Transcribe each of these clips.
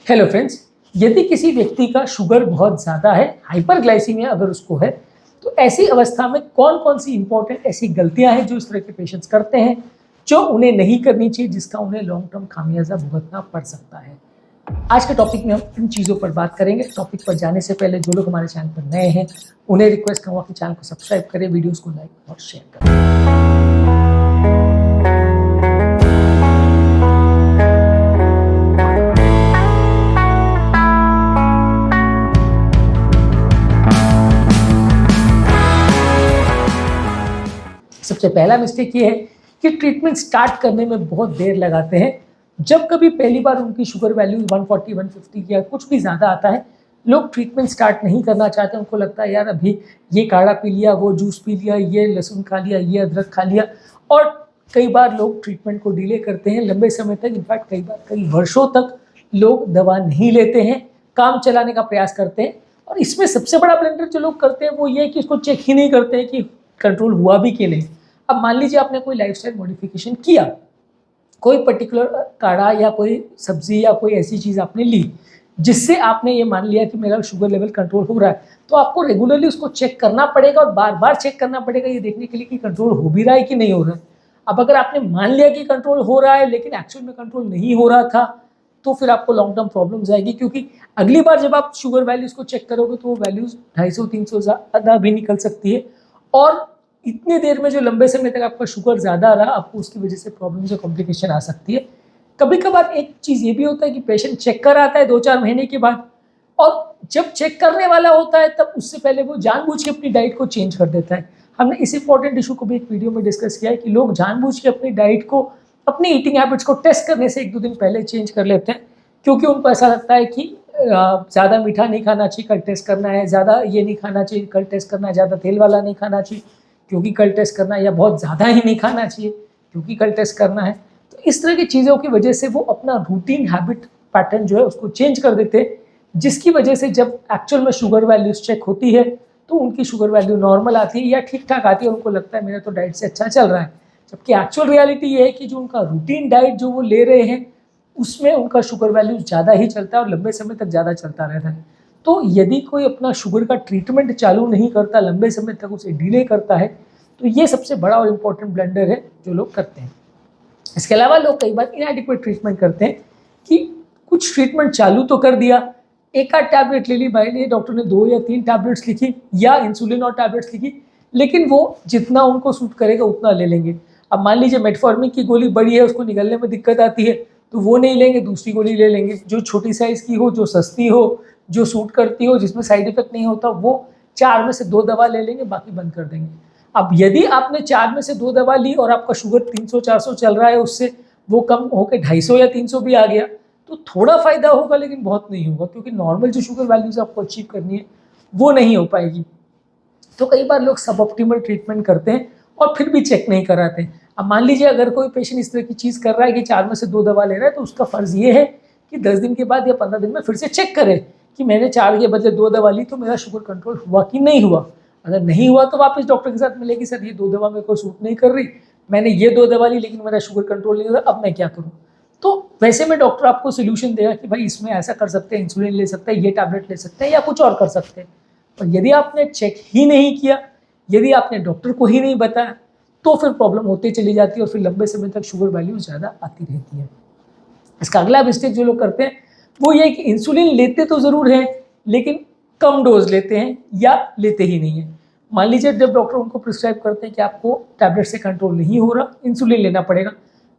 Hello friends, यदि किसी व्यक्ति का शुगर बहुत ज़्यादा है, हाइपरग्लाइसीमिया अगर उसको है, तो ऐसी अवस्था में कौन कौन सी इंपॉर्टेंट ऐसी गलतियां हैं जो इस तरह के पेशेंट्स करते हैं, जो उन्हें नहीं करनी चाहिए, जिसका उन्हें लॉन्ग टर्म खामियाजा भुगतना पड़ सकता है। आज के टॉपिक में हम इन चीज़ों पर बात करेंगे। टॉपिक पर जाने से पहले जो लोग हमारे चैनल पर नए हैं, उन्हें रिक्वेस्ट करूँगा कि चैनल को सब्सक्राइब करें, वीडियोज़ को लाइक और शेयर करें। सबसे पहला मिस्टेक ये है कि ट्रीटमेंट स्टार्ट करने में बहुत देर लगाते हैं। जब कभी पहली बार उनकी शुगर वैल्यू 140, 150 या कुछ भी ज़्यादा आता है, लोग ट्रीटमेंट स्टार्ट नहीं करना चाहते। उनको लगता है यार अभी ये काढ़ा पी लिया, वो जूस पी लिया, ये लहसुन खा लिया, ये अदरक खा लिया, और कई बार लोग ट्रीटमेंट को डिले करते हैं लंबे समय तक। इनफैक्ट कई बार कई वर्षों तक लोग दवा नहीं लेते हैं, काम चलाने का प्रयास करते हैं। और इसमें सबसे बड़ा ब्लंडर जो लोग करते हैं वो ये है कि इसको चेक ही नहीं करते हैं कि कंट्रोल हुआ भी कि नहीं। अब मान लीजिए आपने कोई लाइफस्टाइल मॉडिफिकेशन किया, कोई पर्टिकुलर काढ़ा या कोई सब्जी या कोई ऐसी चीज़ आपने ली जिससे आपने ये मान लिया कि मेरा शुगर लेवल कंट्रोल हो रहा है, तो आपको रेगुलरली उसको चेक करना पड़ेगा और बार बार चेक करना पड़ेगा ये देखने के लिए कि कंट्रोल हो भी रहा है कि नहीं हो रहा है। अब अगर आपने मान लिया कि कंट्रोल हो रहा है लेकिन एक्चुअल में कंट्रोल नहीं हो रहा था, तो फिर आपको लॉन्ग टर्म प्रॉब्लम्स आएगी, क्योंकि अगली बार जब आप शुगर वैल्यूज़ को चेक करोगे तो वो वैल्यूज़ 250-300 ज़्यादा भी निकल सकती है। और इतनी देर में जो लंबे समय तक आपका शुगर ज़्यादा रहा, आपको उसकी वजह से प्रॉब्लम या कॉम्प्लिकेशन आ सकती है। कभी कभार एक चीज़ ये भी होता है कि पेशेंट चेक कर आता है 2-4 महीने के बाद, और जब चेक करने वाला होता है तब उससे पहले वो जानबूझ के अपनी डाइट को चेंज कर देता है। हमने इस इंपॉर्टेंट इशू को भी एक वीडियो में डिस्कस किया है कि लोग जानबूझ के अपनी डाइट को, अपनी ईटिंग हैबिट्स को टेस्ट करने से 1-2 दिन पहले चेंज कर लेते हैं, क्योंकि उनको ऐसा लगता है कि ज़्यादा मीठा नहीं खाना चाहिए, कल टेस्ट करना है, ज़्यादा ये नहीं खाना चाहिए, कल टेस्ट करना है, ज़्यादा तेल वाला नहीं खाना चाहिए क्योंकि कल टेस्ट करना है, या बहुत ज़्यादा ही नहीं खाना चाहिए क्योंकि कल टेस्ट करना है। तो इस तरह की चीज़ों की वजह से वो अपना रूटीन हैबिट पैटर्न जो है उसको चेंज कर देते हैं, जिसकी वजह से जब एक्चुअल में शुगर वैल्यूज चेक होती है तो उनकी शुगर वैल्यू नॉर्मल आती है या ठीक ठाक आती है। उनको लगता है मेरा तो डाइट से अच्छा चल रहा है, जबकि एक्चुअल रियलिटी ये है कि जो उनका रूटीन डाइट जो वो ले रहे हैं उसमें उनका शुगर वैल्यू ज़्यादा ही चलता है और लंबे समय तक ज़्यादा चलता रहता है। तो यदि कोई अपना शुगर का ट्रीटमेंट चालू नहीं करता, लंबे समय तक उसे डिले करता है, तो ये सबसे बड़ा और इम्पोर्टेंट ब्लंडर है जो लोग करते हैं। इसके अलावा लोग कई बार इनएडिक्वेट ट्रीटमेंट करते हैं कि कुछ ट्रीटमेंट चालू तो कर दिया, एक आध टैबलेट ले ली, भाई लिए डॉक्टर ने 2 या 3 टैबलेट्स लिखी या इंसुलिन और टैबलेट्स लिखी, लेकिन वो जितना उनको सूट करेगा उतना ले लेंगे। अब मान लीजिए मेटफॉर्मिन की गोली बड़ी है, उसको निगलने में दिक्कत आती है, तो वो नहीं लेंगे, दूसरी गोली ले लेंगे जो छोटी साइज़ की हो, जो सस्ती हो, जो सूट करती हो, जिसमें साइड इफेक्ट नहीं होता, वो 4 में से 2 दवा ले लेंगे, बाकी बंद कर देंगे। अब यदि आपने 4 में से 2 दवा ली और आपका शुगर 300-400 चल रहा है, उससे वो कम होकर 250 या 300 भी आ गया, तो थोड़ा फ़ायदा होगा लेकिन बहुत नहीं होगा, क्योंकि नॉर्मल जो शुगर वैल्यूज़ आपको अचीव करनी है वो नहीं हो पाएगी। तो कई बार लोग सब ऑप्टिमल ट्रीटमेंट करते हैं और फिर भी चेक नहीं कराते। अब मान लीजिए अगर कोई पेशेंट इस तरह की चीज़ कर रहा है कि 4 में से 2 दवा ले रहा है, तो उसका फ़र्ज़ ये है कि 10 दिन के बाद या 15 दिन में फिर से चेक करे कि मैंने 4 के बदले 2 दवा ली तो मेरा शुगर कंट्रोल हुआ कि नहीं हुआ। अगर नहीं हुआ तो वापस डॉक्टर के साथ मिलेगी, सर ये 2 दवा मेरे को सूट नहीं कर रही, मैंने ये 2 दवा ली लेकिन मेरा शुगर कंट्रोल नहीं हो रहा, अब मैं क्या करूँ? तो वैसे में डॉक्टर आपको सोल्यूशन देगा कि भाई इसमें ऐसा कर सकते हैं, इंसुलिन ले सकते हैं, ये टैबलेट ले सकते हैं या कुछ और कर सकते हैं। पर यदि आपने चेक ही नहीं किया, यदि आपने डॉक्टर को ही नहीं बताया, तो फिर प्रॉब्लम होती चली जाती है और फिर लंबे समय तक शुगर वैल्यू ज़्यादा आती रहती है। इसका अगला मिस्टेक जो लोग करते हैं वो ये है कि इंसुलिन लेते तो ज़रूर हैं लेकिन कम डोज लेते हैं या लेते ही नहीं है। मान लीजिए जब डॉक्टर उनको प्रिस्क्राइब करते हैं कि आपको टैबलेट से कंट्रोल नहीं हो रहा, इंसुलिन लेना पड़ेगा,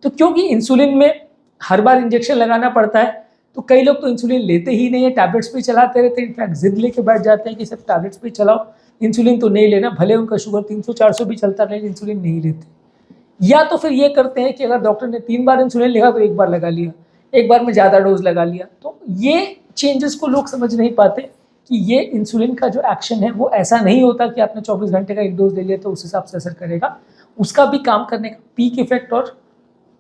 तो क्योंकि इंसुलिन में हर बार इंजेक्शन लगाना पड़ता है, तो कई लोग तो इंसुलिन लेते ही नहीं है, टैबलेट्स पे चलाते रहते हैं। इनफैक्ट जिद लेके बैठ जाते हैं कि सब टैबलेट्स पे चलाओ, इंसुलिन तो नहीं लेना, भले उनका शुगर 300-400 भी चलता रहे, इंसुलिन नहीं लेते। या तो फिर ये करते हैं कि अगर डॉक्टर ने 3 बार इंसुलिन लिखा तो 1 बार लगा लिया, 1 बार में ज़्यादा डोज लगा लिया। तो ये चेंजेस को लोग समझ नहीं पाते कि ये इंसुलिन का जो एक्शन है वो ऐसा नहीं होता कि आपने 24 घंटे का 1 डोज ले लिया तो उस हिसाब से असर करेगा। उसका भी काम करने का पीक इफेक्ट और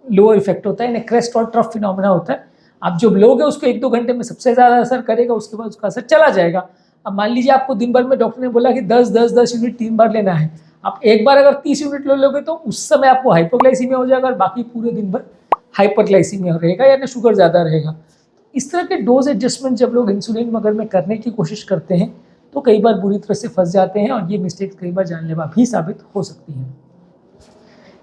लोअर इफेक्ट होता है, यानी क्रेस्ट और ट्रफ फिनोमेना होता है। आप जो लोगे उसको 1-2 घंटे में सबसे ज़्यादा असर करेगा, उसके बाद उसका असर चला जाएगा। अब मान लीजिए आपको दिन भर में डॉक्टर ने बोला कि 10-10-10 यूनिट 3 बार लेना है, आप एक बार अगर 30 यूनिट ले लोगे तो उस समय आपको हाइपोग्लाइसीमिया हो जाएगा और बाकी पूरे दिन भर हाइपरग्लाइसीमिया रहेगा, यानी शुगर ज़्यादा रहेगा। इस तरह के डोज एडजस्टमेंट जब लोग इंसुलिन मगर में करने की कोशिश करते हैं तो कई बार बुरी तरह से फंस जाते हैं और ये मिस्टेक्स कई बार जानलेवा भी साबित हो सकती हैं।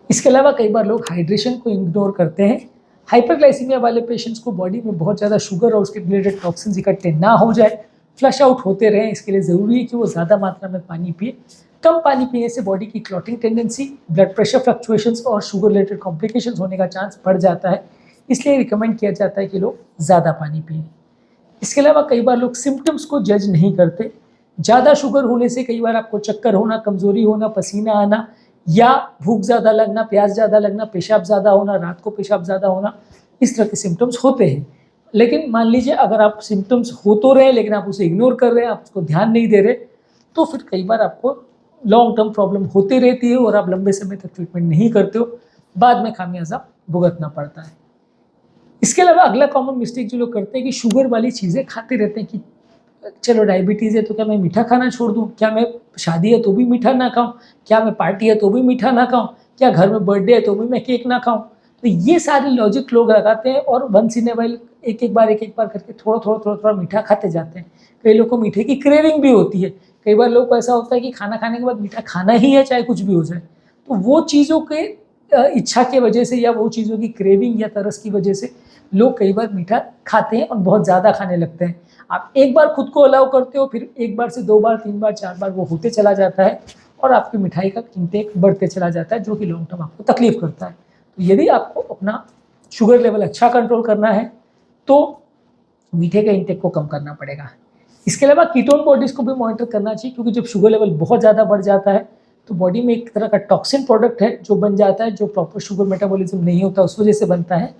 इसके अलावा कई बार लोग हाइड्रेशन को इग्नोर करते हैं। हाइपरग्लाइसीमिया वाले पेशेंट्स को बॉडी में बहुत ज़्यादा शुगर और उसके रिलेटेड टॉक्सिन्स इकट्ठे ना हो जाए, फ्लश आउट होते रहें, इसके लिए ज़रूरी है कि वो ज़्यादा मात्रा में पानी पिए। कम पानी पीने से बॉडी की clotting tendency, blood pressure fluctuations और शुगर रिलेटेड कॉम्प्लिकेशंस होने का चांस बढ़ जाता है, इसलिए रिकमेंड किया जाता है कि लोग ज़्यादा पानी पिएं। इसके अलावा कई बार लोग सिम्टम्स को जज नहीं करते। ज़्यादा शुगर होने से कई बार आपको चक्कर होना, कमज़ोरी होना, पसीना आना या भूख ज़्यादा लगना, प्यास ज़्यादा लगना, पेशाब ज़्यादा होना, रात को पेशाब ज़्यादा होना, इस तरह के सिम्टम्स होते हैं। लेकिन मान लीजिए अगर आप सिम्टम्स हो तो रहे लेकिन आप उसे इग्नोर कर रहे हैं, आप उसको ध्यान नहीं दे रहे, तो फिर कई बार आपको लॉन्ग टर्म प्रॉब्लम होती रहती है और आप लंबे समय तक ट्रीटमेंट नहीं करते हो, बाद में खामियाजा भुगतना पड़ता है। इसके अलावा अगला कॉमन मिस्टेक जो लोग करते हैं कि शुगर वाली चीज़ें खाते रहते हैं कि चलो डायबिटीज़ है तो क्या मैं मीठा खाना छोड़ दूँ, क्या मैं शादी है तो भी मीठा ना खाऊँ, क्या मैं पार्टी है तो भी मीठा ना खाऊँ, क्या घर में बर्थडे है तो भी मैं केक ना खाऊँ। तो ये सारे लॉजिक लोग लगाते हैं और वंस इन ए वाइल एक एक बार करके थोड़ा मीठा खाते जाते हैं। कई लोगों को मीठे की क्रेविंग भी होती है। कई बार लोग को ऐसा होता है कि खाना खाने के बाद मीठा खाना ही है, चाहे कुछ भी हो जाए। तो वो चीज़ों के इच्छा की वजह से या वो चीज़ों की क्रेविंग या तरस की वजह से लोग कई बार मीठा खाते हैं और बहुत ज़्यादा खाने लगते हैं। आप एक बार खुद को अलाउ करते हो, फिर एक बार से 2 बार, 3 बार, 4 बार वो होते चला जाता है और आपकी मिठाई का इंटेक बढ़ते चला जाता है, जो कि लॉन्ग टर्म आपको तकलीफ करता है। तो यदि आपको अपना शुगर लेवल अच्छा कंट्रोल करना है तो मीठे के इंटेक को कम करना पड़ेगा। इसके अलावा कीटोन बॉडीज़ को भी मॉनिटर करना चाहिए, क्योंकि जब शुगर लेवल बहुत ज़्यादा बढ़ जाता है तो बॉडी में एक तरह का टॉक्सिन प्रोडक्ट है जो बन जाता है, जो प्रॉपर शुगर मेटाबॉलिज्म नहीं होता उस वजह से बनता है।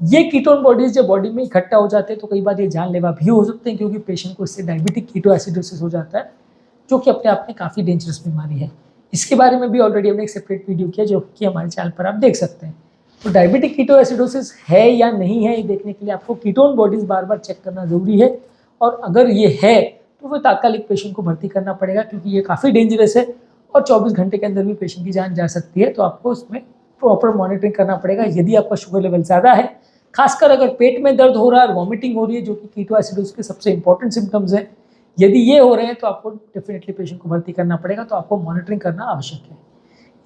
ये कीटोन बॉडीज़ जब बॉडी में इकट्ठा हो जाते हैं तो कई बार ये जानलेवा भी हो सकते हैं, क्योंकि पेशेंट को इससे डायबिटिक कीटोएसिडोसिस हो जाता है, जो कि अपने आप में काफ़ी डेंजरस बीमारी है। इसके बारे में भी ऑलरेडी हमने एक सेपरेट वीडियो किया जो कि हमारे चैनल पर आप देख सकते हैं। तो डायबिटिक कीटोएसिडोसिस है या नहीं है, ये देखने के लिए आपको कीटोन बॉडीज़ बार बार चेक करना ज़रूरी है, और अगर ये है तो फिर तात्कालिक पेशेंट को भर्ती करना पड़ेगा, क्योंकि ये काफ़ी डेंजरस है और 24 घंटे के अंदर भी पेशेंट की जान जा सकती है। तो आपको उसमें प्रॉपर मॉनिटरिंग करना पड़ेगा। यदि आपका शुगर लेवल ज़्यादा है, खासकर अगर पेट में दर्द हो रहा है और वॉमिटिंग हो रही है, जो कि कीटोएसिडोसिस के सबसे इंपॉर्टेंट सिम्टम्स हैं, यदि ये हो रहे हैं तो आपको डेफिनेटली पेशेंट को भर्ती करना पड़ेगा। तो आपको मॉनिटरिंग करना आवश्यक है।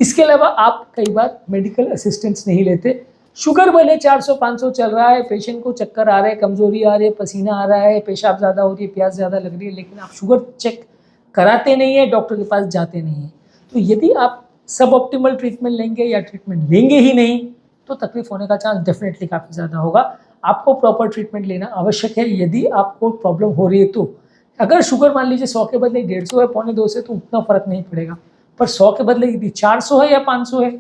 इसके अलावा आप कई बार मेडिकल असिस्टेंस नहीं लेते। शुगर भले 400-500 चल रहा है, पेशेंट को चक्कर आ रहे हैं, कमजोरी आ रही है, पसीना आ रहा है, पेशाब ज़्यादा हो रही है, प्यास ज़्यादा लग रही है, लेकिन आप शुगर चेक कराते नहीं है, डॉक्टर के पास जाते नहीं हैं। तो यदि आप सब ऑप्टिमल ट्रीटमेंट लेंगे या ट्रीटमेंट लेंगे ही नहीं तो तकलीफ होने का चांस डेफिनेटली काफ़ी ज़्यादा होगा। आपको प्रॉपर ट्रीटमेंट लेना आवश्यक है यदि आपको प्रॉब्लम हो रही है तो। अगर शुगर मान लीजिए 100 के बदले 150 है, 1.25 से, तो उतना फ़र्क नहीं पड़ेगा, पर 100 के बदले यदि 400 है या 500 है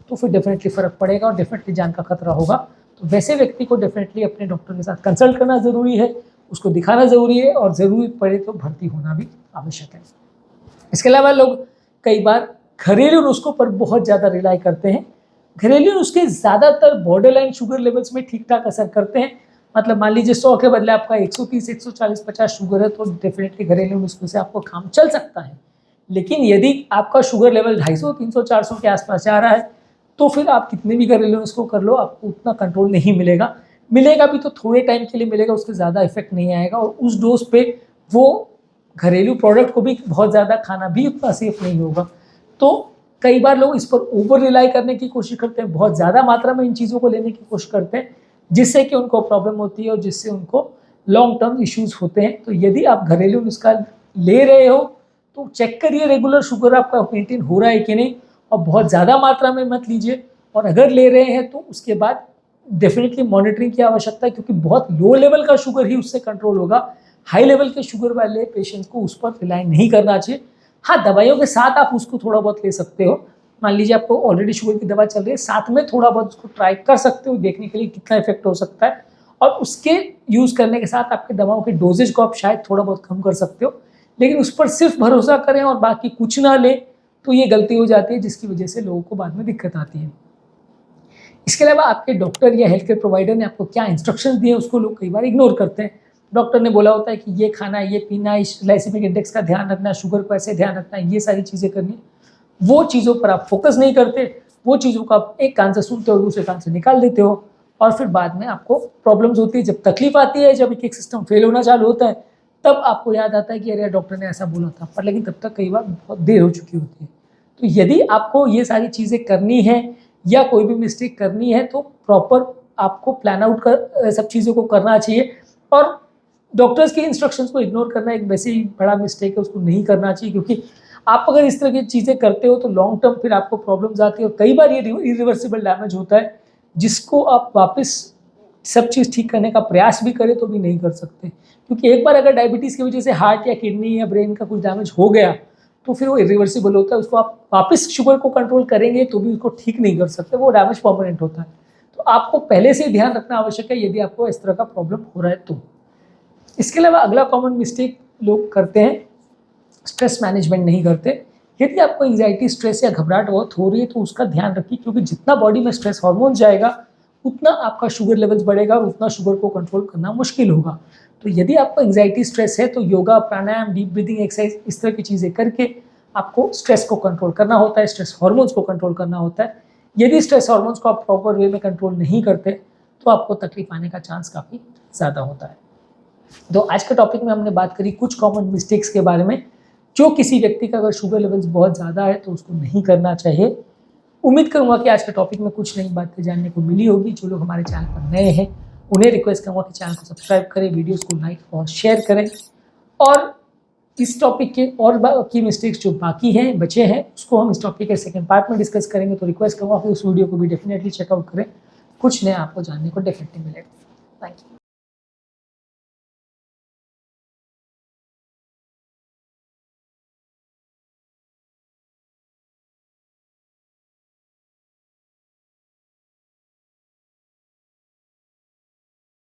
तो फिर डेफिनेटली फ़र्क पड़ेगा और डेफिनेटली जान का खतरा होगा। तो वैसे व्यक्ति को डेफिनेटली अपने डॉक्टर के साथ कंसल्ट करना ज़रूरी है, उसको दिखाना ज़रूरी है और ज़रूरी पड़े तो भर्ती होना भी आवश्यक है। इसके अलावा लोग कई बार घरेलू नुस्खों पर बहुत ज़्यादा रिलाई करते हैं। घरेलू नुस्खे ज़्यादातर बॉर्डरलाइन शुगर लेवल्स में ठीक ठाक असर करते हैं। मतलब मान लीजिए 100 के बदले आपका 130, 140, 50 शुगर है तो डेफिनेटली घरेलू नुस्खों से आपको काम चल सकता है। लेकिन यदि आपका शुगर लेवल 250, 300, 400 के आसपास जा रहा है तो फिर आप कितने भी घरेलू नुस्खों कर लो, आपको उतना कंट्रोल नहीं मिलेगा। मिलेगा भी तो थोड़े टाइम के लिए मिलेगा, उसके ज़्यादा इफेक्ट नहीं आएगा और उस डोज पे वो घरेलू प्रोडक्ट को भी बहुत ज़्यादा खाना भी उतना सेफ नहीं होगा। तो कई बार लोग इस पर ओवर रिलाई करने की कोशिश करते हैं, बहुत ज़्यादा मात्रा में इन चीज़ों को लेने की कोशिश करते हैं, जिससे कि उनको प्रॉब्लम होती है और जिससे उनको लॉन्ग टर्म इश्यूज़ होते हैं। तो यदि आप घरेलू नुस्खा ले रहे हो तो चेक करिए रेगुलर शुगर आपका मेंटेन हो रहा है कि नहीं, और बहुत ज़्यादा मात्रा में मत लीजिए। और अगर ले रहे हैं तो उसके बाद डेफिनेटली मॉनिटरिंग की आवश्यकता है, क्योंकि बहुत लो लेवल का शुगर ही उससे कंट्रोल होगा। हाई लेवल के शुगर वाले पेशेंट्स को उस पर रिलाई नहीं करना चाहिए। हाँ, दवाइयों के साथ आप उसको थोड़ा बहुत ले सकते हो। मान लीजिए आपको ऑलरेडी शुगर की दवा चल रही है, साथ में थोड़ा बहुत उसको ट्राई कर सकते हो, देखने के लिए कितना इफेक्ट हो सकता है, और उसके यूज़ करने के साथ आपके दवाओं के डोजेज को आप शायद थोड़ा बहुत कम कर सकते हो। लेकिन उस पर सिर्फ भरोसा करें और बाकी कुछ ना लें तो ये गलती हो जाती है, जिसकी वजह से लोगों को बाद में दिक्कत आती है। इसके अलावा आपके डॉक्टर या हेल्थ केयर प्रोवाइडर ने आपको क्या इंस्ट्रक्शंस दिए उसको लोग कई बार इग्नोर करते हैं। डॉक्टर ने बोला होता है कि ये खाना, ये पीना, इस ग्लाइसेमिक इंडेक्स का ध्यान रखना, शुगर को ऐसे ध्यान रखना, ये सारी चीज़ें करनी। वो चीज़ों पर आप फोकस नहीं करते, वो चीज़ों को आप एक कान से सुनते हो दूसरे कान से निकाल देते हो और फिर बाद में आपको प्रॉब्लम्स होती है। जब तकलीफ आती है, जब एक सिस्टम फेल होना चालू होता है, तब आपको याद आता है कि अरे डॉक्टर ने ऐसा बोला था, पर लेकिन तब तक कई बार बहुत देर हो चुकी होती है। तो यदि आपको ये सारी चीज़ें करनी है या कोई भी मिस्टेक करनी है, तो प्रॉपर आपको प्लान आउट कर सब चीज़ों को करना चाहिए। और डॉक्टर्स के इंस्ट्रक्शंस को इग्नोर करना एक वैसे ही बड़ा मिस्टेक है, उसको नहीं करना चाहिए, क्योंकि आप अगर इस तरह की चीज़ें करते हो तो लॉन्ग टर्म फिर आपको प्रॉब्लम्स आती है और कई बार ये इरिवर्सिबल डैमेज होता है, जिसको आप वापस सब चीज़ ठीक करने का प्रयास भी करें तो भी नहीं कर सकते। क्योंकि एक बार अगर डायबिटीज़ की वजह से हार्ट या किडनी या ब्रेन का कुछ डैमेज हो गया तो फिर वो इरिवर्सिबल होता है। उसको आप वापस शुगर को कंट्रोल करेंगे तो भी उसको ठीक नहीं कर सकते, वो डैमेज परमानेंट होता है। तो आपको पहले से ध्यान रखना आवश्यक है यदि आपको इस तरह का प्रॉब्लम हो रहा है तो। इसके अलावा अगला कॉमन मिस्टेक लोग करते हैं, स्ट्रेस मैनेजमेंट नहीं करते। यदि आपको एंग्जाइटी, स्ट्रेस या घबराहट बहुत हो रही है तो उसका ध्यान रखिए, क्योंकि जितना बॉडी में स्ट्रेस हार्मोन जाएगा उतना आपका शुगर लेवल्स बढ़ेगा और उतना शुगर को कंट्रोल करना मुश्किल होगा। तो यदि आपको एंग्जाइटी, स्ट्रेस है तो योगा, प्राणायाम, डीप ब्रीदिंग एक्सरसाइज, इस तरह की चीज़ें करके आपको स्ट्रेस को कंट्रोल करना होता है, स्ट्रेस हार्मोन्स को कंट्रोल करना होता है। यदि स्ट्रेस हार्मोन्स को आप प्रॉपर वे में कंट्रोल नहीं करते तो आपको तकलीफ आने का चांस काफ़ी ज़्यादा होता है। तो आज के टॉपिक में हमने बात करी कुछ कॉमन मिस्टेक्स के बारे में, जो किसी व्यक्ति का अगर शुगर लेवल्स बहुत ज़्यादा है तो उसको नहीं करना चाहिए। उम्मीद करूंगा कि आज के टॉपिक में कुछ नई बातें जानने को मिली होगी। जो लोग हमारे चैनल पर नए हैं उन्हें रिक्वेस्ट करूंगा कि चैनल को सब्सक्राइब करें, वीडियोस को लाइक और शेयर करें, और इस टॉपिक के और की मिस्टेक्स जो बाकी हैं, बचे हैं, उसको हम इस टॉपिक के सेकंड पार्ट में डिस्कस करेंगे। तो रिक्वेस्ट करूंगा कि उस वीडियो को भी डेफिनेटली चेकआउट करें, कुछ नया आपको जानने को डेफिनेटली मिलेगा। Thank you.